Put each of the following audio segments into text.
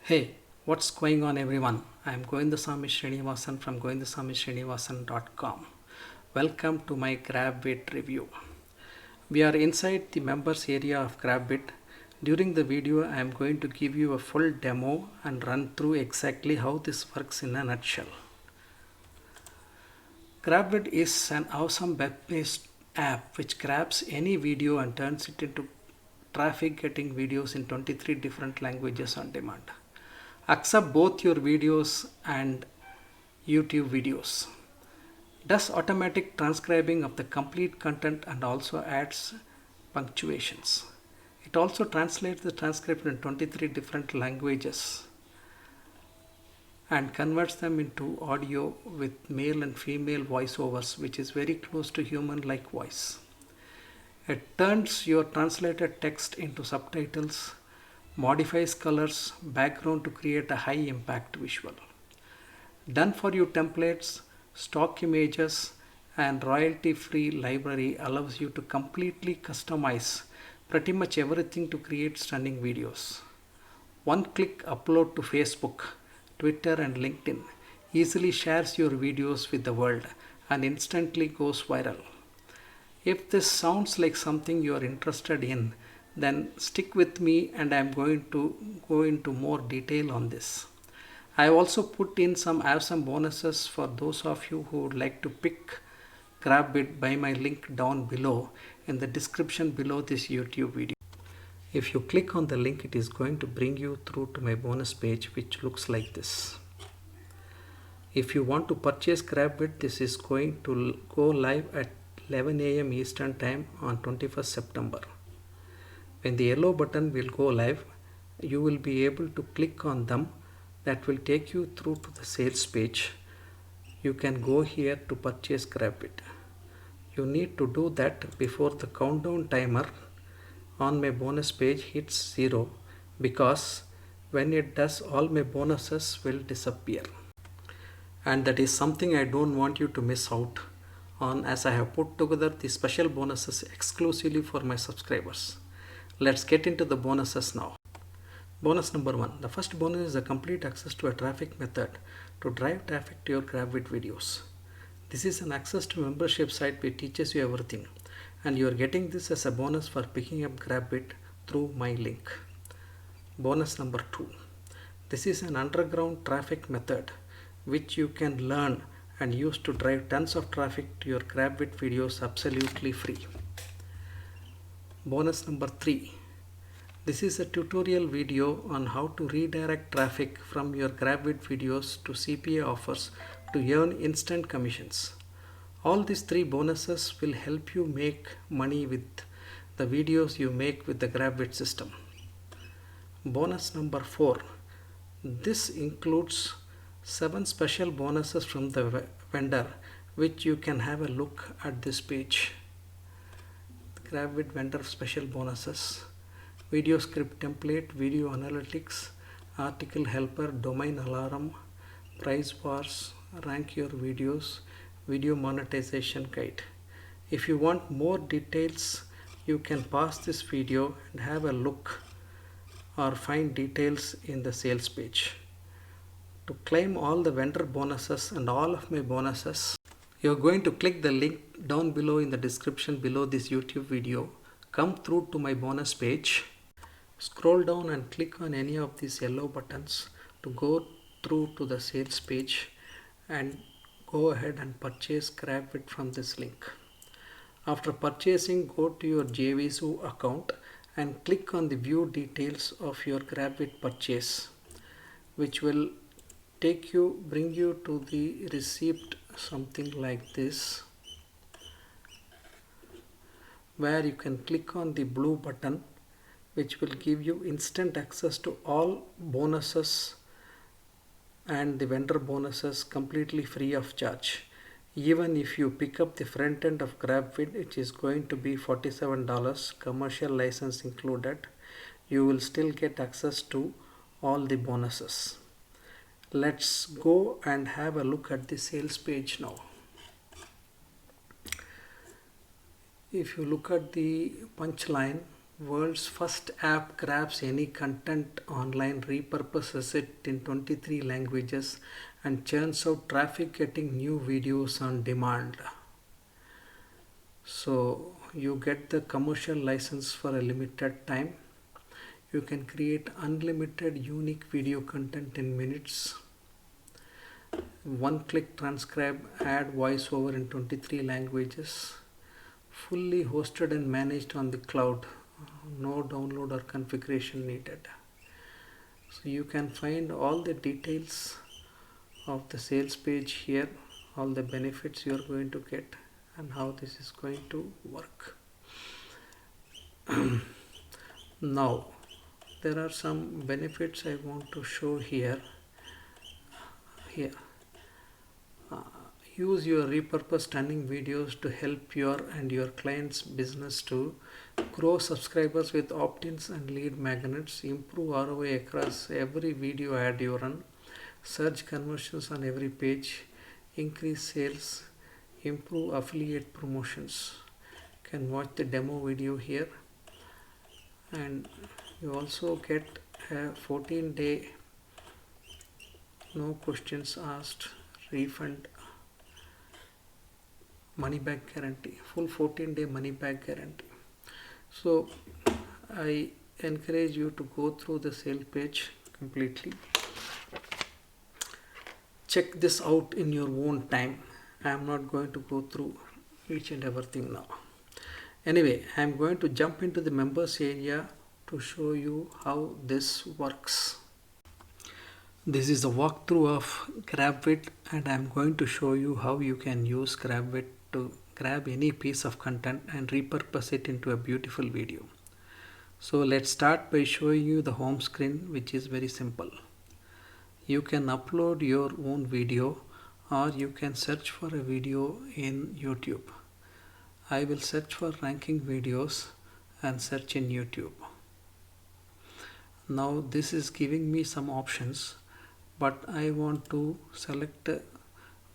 Hey, what's going on everyone? I am Govindasamy Srinivasan from govindasamysrinivasan.com. Welcome to my GrabBit review. We are inside the members area of GrabBit. During the video, I am going to give you a full demo and run through exactly how this works in a nutshell. GrabBit is an awesome web-based app which grabs any video and turns it into traffic getting videos in 23 different languages on demand. Accept both your videos and YouTube videos. Does automatic transcribing of the complete content and also adds punctuations. It also translates the transcript in 23 different languages and converts them into audio with male and female voiceovers, which is very close to human like voice. It turns your translated text into subtitles, modifies colors, background to create a high impact visual. Done for you templates, stock images, and royalty free library allows you to completely customize pretty much everything to create stunning videos. One click upload to Facebook, Twitter, and LinkedIn easily shares your videos with the world and instantly goes viral. If this sounds like something you are interested in, then stick with me and I am going to go into more detail on this. I have also put in some awesome bonuses for those of you who would like to pick GrabBit by my link down below in the description below this YouTube video. If you click on the link, it is going to bring you through to my bonus page, which looks like this. If you want to purchase GrabBit, this is going to go live at 11 a.m. Eastern Time on 21st September. When the yellow button will go live, you will be able to click on them. That will take you through to the sales page. You can go here to purchase GrabBit. You need to do that before the countdown timer on my bonus page hits 0, because when it does, all my bonuses will disappear. And that is something I don't want you to miss out on, as I have put together the special bonuses exclusively for my subscribers. Let's get into the bonuses now. Bonus number 1. The first bonus is a complete access to a traffic method to drive traffic to your GrabBit videos. This is an access to membership site which teaches you everything, and you are getting this as a bonus for picking up GrabBit through my link. Bonus number 2. This is an underground traffic method which you can learn and use to drive tons of traffic to your GrabBit videos absolutely free. Bonus number 3. This is a tutorial video on how to redirect traffic from your GrabBit videos to CPA offers to earn instant commissions. All these 3 bonuses will help you make money with the videos you make with the GrabBit system. Bonus number 4. This includes 7 special bonuses from the vendor, which you can have a look at this page. The GrabBit vendor special bonuses: video script template, video analytics, article helper, domain alarm, price bars, rank your videos, video monetization guide. If you want more details, you can pause this video and have a look or find details in the sales page. To claim all the vendor bonuses and all of my bonuses, you're going to click the link down below in the description below this YouTube video. Come through to my bonus page, scroll down and click on any of these yellow buttons to go through to the sales page and go ahead and purchase GrabBit from this link. After purchasing, go to your JVZoo account and click on the view details of your GrabBit purchase, which will bring you to the receipt, something like this, where you can click on the blue button, which will give you instant access to all bonuses and the vendor bonuses completely free of charge. Even if you pick up the front end of GrabBit, it is going to be $47, commercial license included. You will still get access to all the bonuses. Let's go and have a look at the sales page now. If you look at the punchline, World's first app grabs any content online, repurposes it in 23 languages, and churns out traffic getting new videos on demand. So you get the commercial license for a limited time. You can create unlimited unique video content in minutes. One click transcribe, add voiceover in 23 languages. Fully hosted and managed on the cloud. No download or configuration needed. So you can find all the details of the sales page here, all the benefits you are going to get and how this is going to work. Now there are some benefits I want to show here. Use your repurposed stunning videos to help your and your client's business to grow subscribers with opt-ins and lead magnets, improve ROI across every video ad you run, surge conversions on every page, increase sales, improve affiliate promotions. You can watch the demo video here, and you also get a 14-day no questions asked refund money back guarantee, full 14-day money back guarantee. So I encourage you to go through the sale page completely. Check this out in your own time. I am not going to go through each and everything now. Anyway, I am going to jump into the members area to show you how this works. This is a walkthrough of GrabVid, and I am going to show you how you can use GrabVid to grab any piece of content and repurpose it into a beautiful video. So let's start by showing you the home screen, which is very simple. You can upload your own video or you can search for a video in YouTube. I will search for ranking videos and search in YouTube. Now this is giving me some options, but I want to select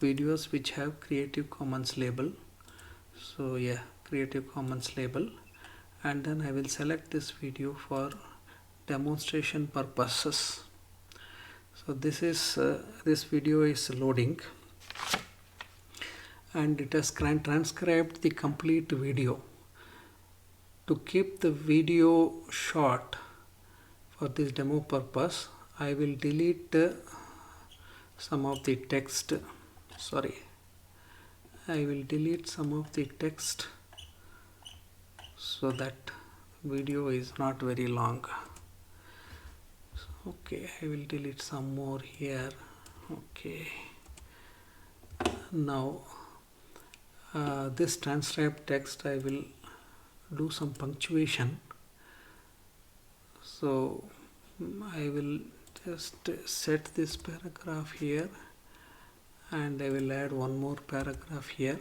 videos which have Creative Commons label. So yeah, Creative Commons label, and then I will select this video for demonstration purposes. So this video is loading, and it has transcribed the complete video. To keep the video short for this demo purpose, I will delete some of the text. I will delete some of the text so that video is not very long. Okay, I will delete some more here. Okay, now this transcribed text I will do some punctuation. So I will just set this paragraph here, and I will add one more paragraph here,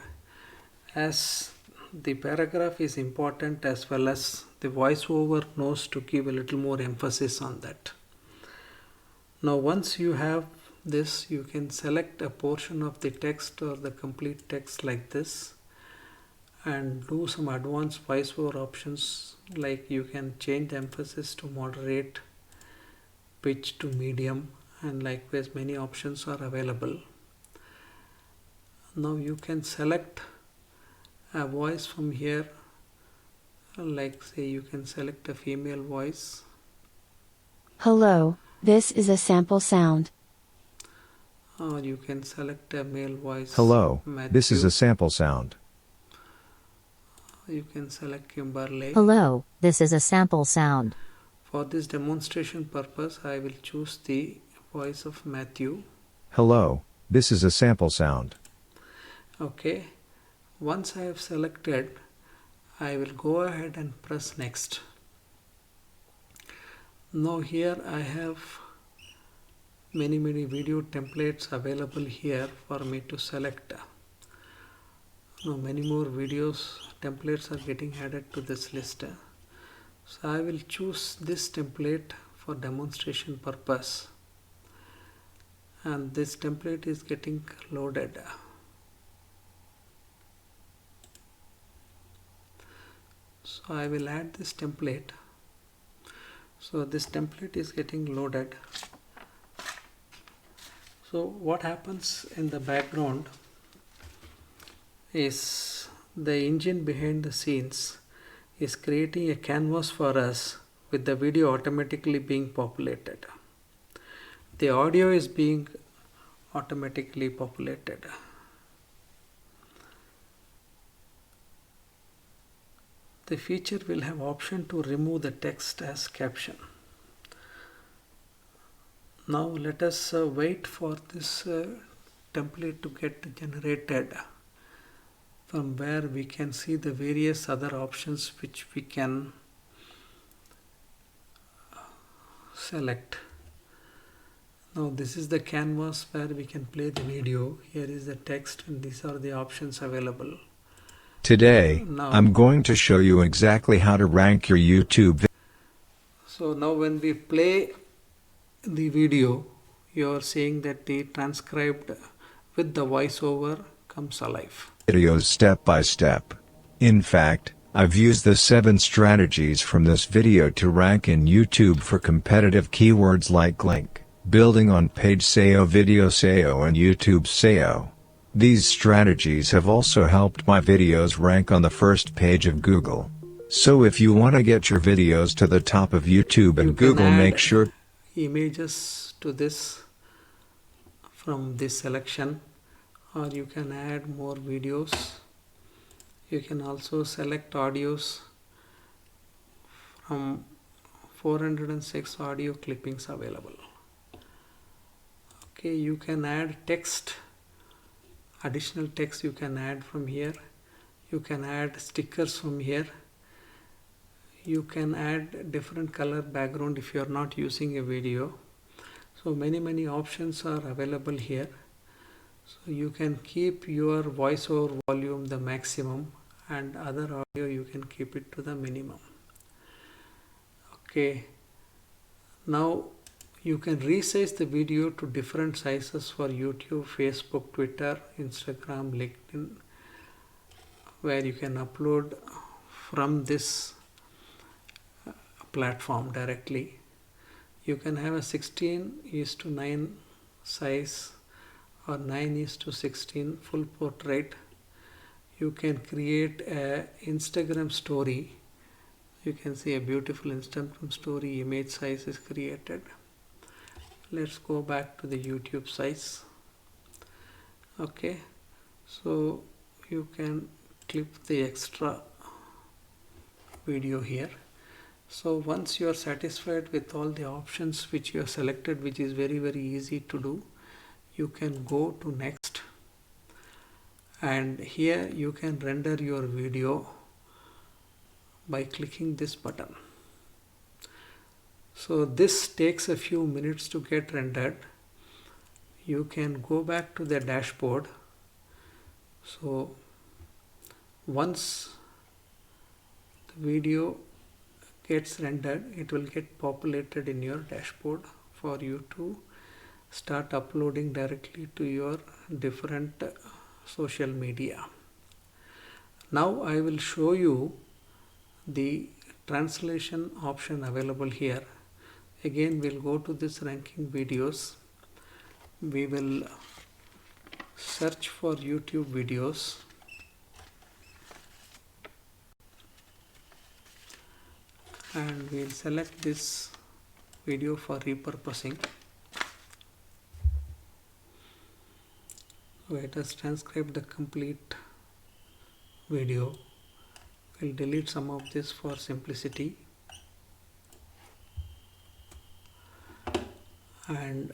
as the paragraph is important as well as the voiceover knows to give a little more emphasis on that. Now once you have this, you can select a portion of the text or the complete text like this and do some advanced voiceover options, like you can change the emphasis to moderate, pitch to medium, and likewise many options are available. Now you can select a voice from here, like say you can select a female voice. Hello, this is a sample sound. Or you can select a male voice. Hello, Matthew. this is a sample sound. You can select Kimberly. Hello, this is a sample sound. For this demonstration purpose, I will choose the voice of Matthew. Hello, this is a sample sound. Okay, once I have selected, I will go ahead and press next. Now here I have many video templates available here for me to select. Now many more videos templates are getting added to this list. So I will choose this template for demonstration purpose, and this template is getting loaded. So So I will add this template. So this template is getting loaded. So what happens in the background is the engine behind the scenes is creating a canvas for us with the video automatically being populated. The audio is being automatically populated. The feature will have option to remove the text as caption. Now let us wait for this template to get generated, from where we can see the various other options which we can select. Now this is the canvas where we can play the video. Here is the text and these are the options available. Today, Now, I'm going to show you exactly how to rank your YouTube so now when we play the video, you are seeing that the transcribed with the voiceover comes alive. videos step by step. In fact, I've used the 7 strategies from this video to rank in YouTube for competitive keywords like link, building on page SEO, video SEO and YouTube SEO. These strategies have also helped my videos rank on the first page of Google. So if you want to get your videos to the top of YouTube and Google, make sure images to this from this selection, or you can add more videos. You can also select audios from 406 audio clippings available. Okay, you can add text, additional text you can add from here. You can add stickers from here. You can add different color background if you are not using a video. So many options are available here. So you can keep your voiceover volume the maximum and other audio you can keep it to the minimum. Okay, now you can resize the video to different sizes for YouTube, Facebook, Twitter, Instagram, LinkedIn, where you can upload from this platform directly. You can have a 16:9 size or 9:16 full portrait. You can create a Instagram story. You can see a beautiful Instagram story image size is created. Let's go back to the YouTube size. Okay, so you can clip the extra video here. So once you are satisfied with all the options which you have selected, which is very easy to do, you can go to next, and here you can render your video by clicking this button. So this takes a few minutes to get rendered. You can go back to the dashboard. So once the video gets rendered, it will get populated in your dashboard for you to start uploading directly to your different social media. Now I will show you the translation option available here. Again, we'll go to this ranking videos. We will search for YouTube videos. And we'll select this video for repurposing. Let us transcribe the complete video. We'll delete some of this for simplicity. And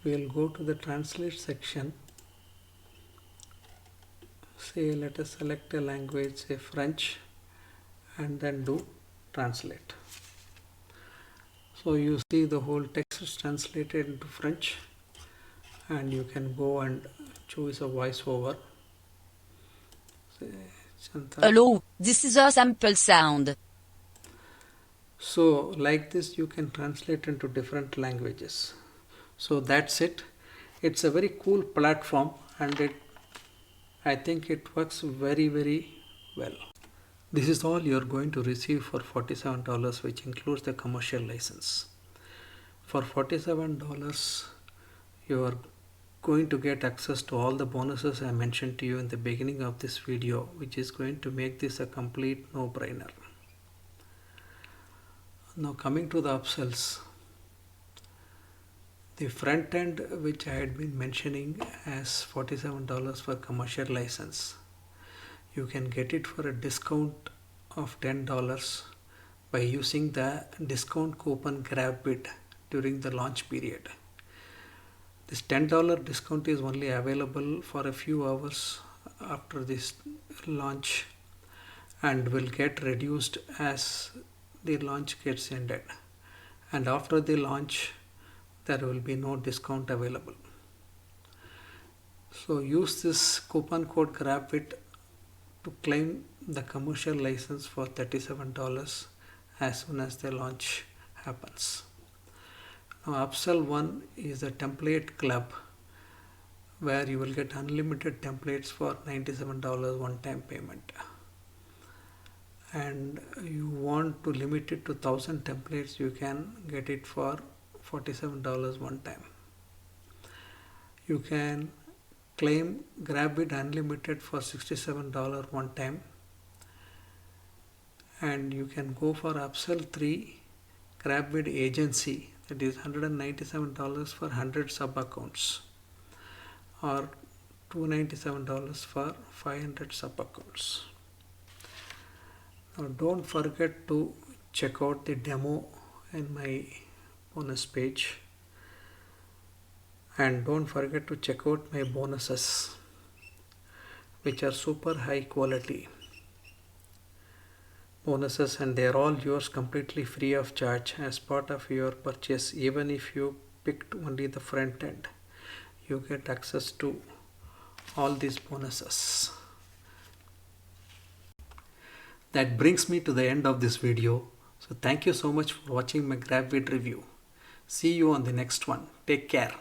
we'll go to the translate section. Say, let us select a language, say French, and then do translate. So you see the whole text is translated into French, and you can go and choose a voiceover. Say, Hello, this is a sample sound. So like this you can translate into different languages. So that's it. It's a very cool platform, and I think it works very well. This is all you are going to receive for $47, which includes the commercial license. For $47, you are going to get access to all the bonuses I mentioned to you in the beginning of this video, which is going to make this a complete no-brainer. Now coming to the upsells. The front end, which I had been mentioning as $47 for commercial license, you can get it for a discount of $10 by using the discount coupon GrabBit during the launch period. This $10 discount is only available for a few hours after this launch and will get reduced as the launch gets ended. And after the launch, there will be no discount available. So use this coupon code GrabBit to claim the commercial license for $37 as soon as the launch happens. Now upsell 1 is a template club where you will get unlimited templates for $97 one-time payment. And you want to limit it to 1000 templates, you can get it for $47 one time. You can claim GrabBit Unlimited for $67 one time, and you can go for upsell 3 GrabBit Agency, that is $197 for 100 sub accounts or $297 for 500 sub accounts. Now don't forget to check out the demo in my bonus page, and don't forget to check out my bonuses, which are super high quality bonuses, and they are all yours completely free of charge as part of your purchase. Even if you picked only the front end, you get access to all these bonuses. That brings me to the end of this video. So thank you so much for watching my GrabBit review. See you on the next one. Take care.